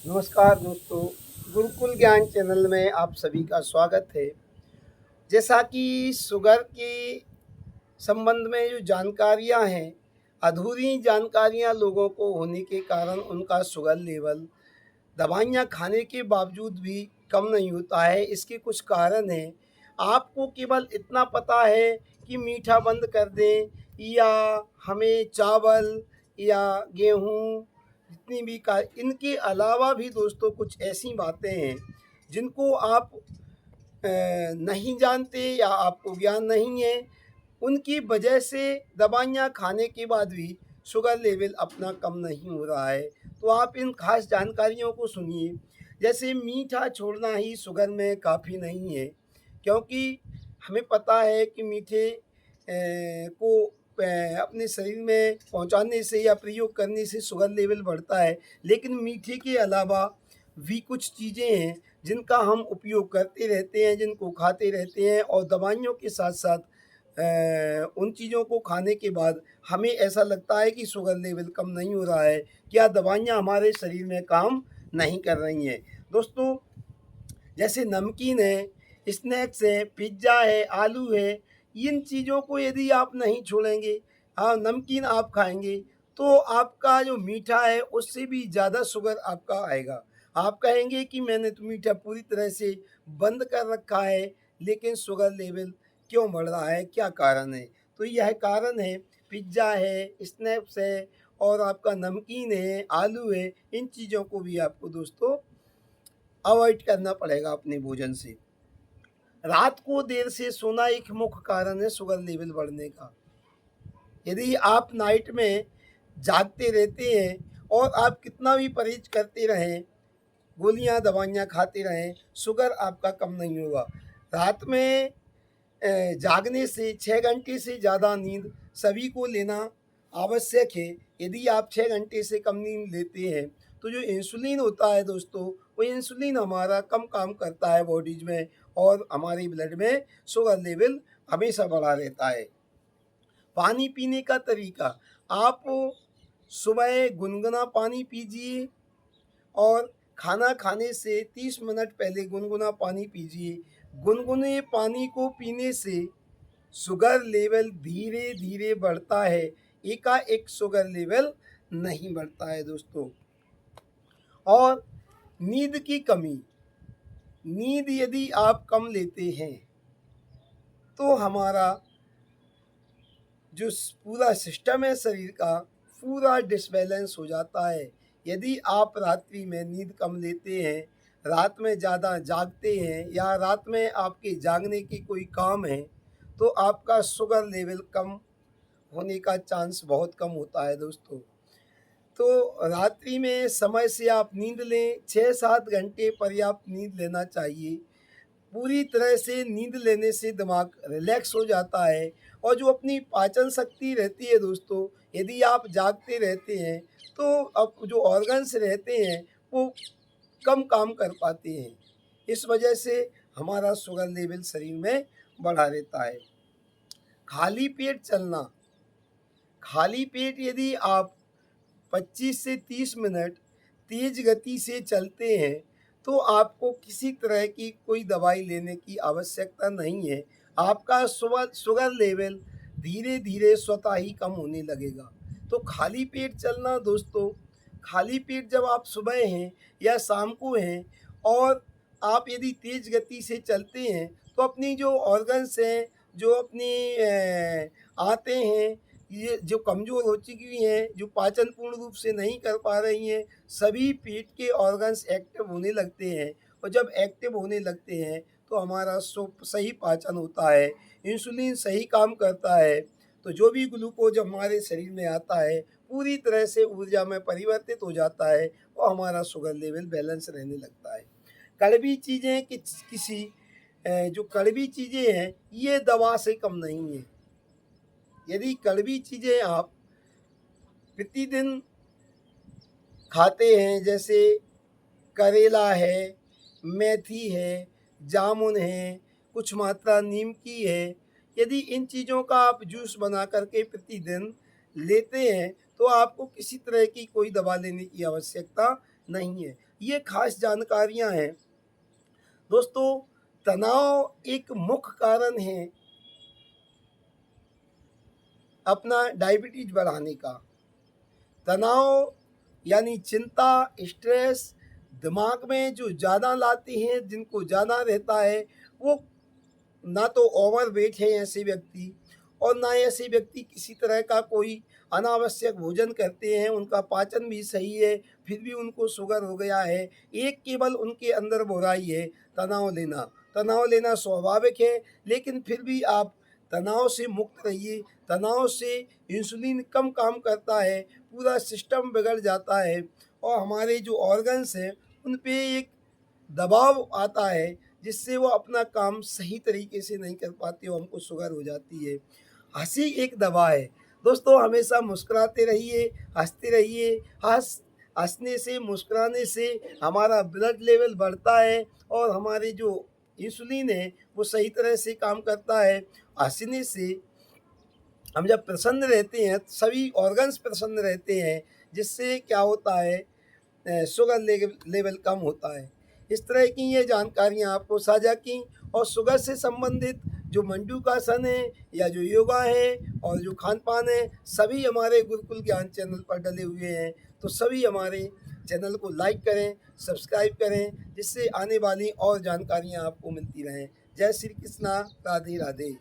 नमस्कार दोस्तों, गुरुकुल ज्ञान चैनल में आप सभी का स्वागत है। जैसा कि शुगर के संबंध में जो जानकारियाँ हैं, अधूरी जानकारियाँ लोगों को होने के कारण उनका शुगर लेवल दवाइयाँ खाने के बावजूद भी कम नहीं होता है। इसके कुछ कारण हैं। आपको केवल इतना पता है कि मीठा बंद कर दें या हमें चावल या गेहूँ जितनी भी का इनके अलावा भी दोस्तों कुछ ऐसी बातें हैं जिनको आप नहीं जानते या आपको ज्ञान नहीं है। उनकी वजह से दवाइयाँ खाने के बाद भी शुगर लेवल अपना कम नहीं हो रहा है। तो आप इन खास जानकारियों को सुनिए। जैसे मीठा छोड़ना ही शुगर में काफ़ी नहीं है, क्योंकि हमें पता है कि मीठे को अपने शरीर में पहुंचाने से या प्रयोग करने से शुगर लेवल बढ़ता है। लेकिन मीठे के अलावा भी कुछ चीज़ें हैं जिनका हम उपयोग करते रहते हैं, जिनको खाते रहते हैं और दवाइयों के साथ-साथ उन चीज़ों को खाने के बाद हमें ऐसा लगता है कि शुगर लेवल कम नहीं हो रहा है। क्या दवाइयाँ हमारे शरीर में काम नहीं कर रही हैं? दोस्तों, जैसे नमकीन है, स्नैक्स है, पिज़्ज़ा है, आलू है, इन चीज़ों को यदि आप नहीं छोड़ेंगे, हाँ, नमकीन आप खाएँगे, तो आपका जो मीठा है उससे भी ज़्यादा शुगर आपका आएगा। आप कहेंगे कि मैंने तो मीठा पूरी तरह से बंद कर रखा है, लेकिन शुगर लेवल क्यों बढ़ रहा है, क्या कारण है? तो यह कारण है, पिज़्ज़ा है, स्नैक्स है और आपका नमकीन है, आलू है, इन चीज़ों को भी आपको दोस्तों अवॉइड करना पड़ेगा अपने भोजन से। रात को देर से सोना एक मुख्य कारण है शुगर लेवल बढ़ने का। यदि आप नाइट में जागते रहते हैं और आप कितना भी परहेज करते रहें, गोलियाँ, दवाइयाँ खाते रहें, शुगर आपका कम नहीं होगा। रात में जागने से 6 घंटे से ज़्यादा नींद सभी को लेना आवश्यक है। यदि आप 6 घंटे से कम नींद लेते हैं, तो जो इंसुलिन होता है दोस्तों, वो इंसुलिन हमारा कम काम करता है बॉडीज़ में और हमारी ब्लड में शुगर लेवल हमेशा बढ़ा रहता है। पानी पीने का तरीका, आप सुबह गुनगुना पानी पीजिए और खाना खाने से 30 मिनट पहले गुनगुना पानी पीजिए। गुनगुने पानी को पीने से शुगर लेवल धीरे-धीरे बढ़ता है, एकाएक शुगर लेवल नहीं बढ़ता है दोस्तों। और नींद की कमी, नींद यदि आप कम लेते हैं, तो हमारा जो पूरा सिस्टम है शरीर का, पूरा डिसबैलेंस हो जाता है। यदि आप रात्रि में नींद कम लेते हैं, रात में ज़्यादा जागते हैं या रात में आपके जागने की कोई काम है, तो आपका शुगर लेवल कम होने का चांस बहुत कम होता है दोस्तों। तो रात्रि में समय से आप नींद लें, 6-7 घंटे पर्याप्त नींद लेना चाहिए। पूरी तरह से नींद लेने से दिमाग रिलैक्स हो जाता है और जो अपनी पाचन शक्ति रहती है दोस्तों, यदि आप जागते रहते हैं, तो अब जो ऑर्गन्स रहते हैं, वो कम काम कर पाते हैं। इस वजह से हमारा शुगर लेवल शरीर में बढ़ा रहता है। खाली पेट चलना, खाली पेट यदि आप 25 से 30 मिनट तेज गति से चलते हैं, तो आपको किसी तरह की कोई दवाई लेने की आवश्यकता नहीं है। आपका शुगर लेवल धीरे-धीरे स्वतः ही कम होने लगेगा। तो खाली पेट चलना दोस्तों, खाली पेट जब आप सुबह हैं या शाम को हैं और आप यदि तेज गति से चलते हैं, तो अपनी जो ऑर्गन्स हैं, जो अपनी आँतें हैं, ये जो कमज़ोर हो चुकी हैं, जो पाचन पूर्ण रूप से नहीं कर पा रही हैं, सभी पेट के ऑर्गन्स एक्टिव होने लगते हैं और जब एक्टिव होने लगते हैं, तो हमारा सही पाचन होता है, इंसुलिन सही काम करता है, तो जो भी ग्लूकोज़ हमारे शरीर में आता है, पूरी तरह से ऊर्जा में परिवर्तित हो जाता है और हमारा शुगर लेवल बैलेंस रहने लगता है। कड़वी चीज़ें किसी जो कड़वी चीज़ें हैं, ये दवा से कम नहीं हैं। यदि कड़वी चीज़ें आप प्रतिदिन खाते हैं, जैसे करेला है, मेथी है, जामुन है, कुछ मात्रा नीम की है, यदि इन चीज़ों का आप जूस बना कर के प्रतिदिन लेते हैं, तो आपको किसी तरह की कोई दवा लेने की आवश्यकता नहीं है। ये खास जानकारियाँ हैं। दोस्तों, तनाव एक मुख्य कारण है अपना डायबिटीज बढ़ाने का। तनाव यानी चिंता, स्ट्रेस दिमाग में जो ज़्यादा लाते हैं, जिनको ज़्यादा रहता है, वो ना तो ओवर वेट है ऐसे व्यक्ति, और ना ऐसे व्यक्ति किसी तरह का कोई अनावश्यक भोजन करते हैं, उनका पाचन भी सही है, फिर भी उनको शुगर हो गया है। एक केवल उनके अंदर बुराई है, तनाव लेना। तनाव लेना स्वाभाविक है, लेकिन फिर भी आप तनाव से मुक्त रहिए। तनाव से इंसुलिन कम काम करता है, पूरा सिस्टम बिगड़ जाता है, और हमारे जो ऑर्गन्स हैं उन पे एक दबाव आता है, जिससे वो अपना काम सही तरीके से नहीं कर पाते और हमको शुगर हो जाती है। हँसी एक दवा है। दोस्तों, हमेशा मुस्कुराते रहिए, हँसते रहिए। हँसने से, मुस्कुराने से हमारा ब्लड लेवल बढ़ता है और हमारे जो इंसुलिन है वो सही तरह से काम करता है। हँसने से हम जब प्रसन्न रहते हैं, सभी ऑर्गन्स प्रसन्न रहते हैं, जिससे क्या होता है, शुगर लेवल कम होता है। इस तरह की ये जानकारियाँ आपको साझा की, और शुगर से संबंधित जो मंडूकासन है या जो योगा है और जो खान पान है, सभी हमारे गुरुकुल ज्ञान चैनल पर डले हुए हैं। तो सभी हमारे चैनल को लाइक करें, सब्सक्राइब करें, जिससे आने वाली और जानकारियाँ आपको मिलती रहें। जय श्री कृष्णा, राधे राधे।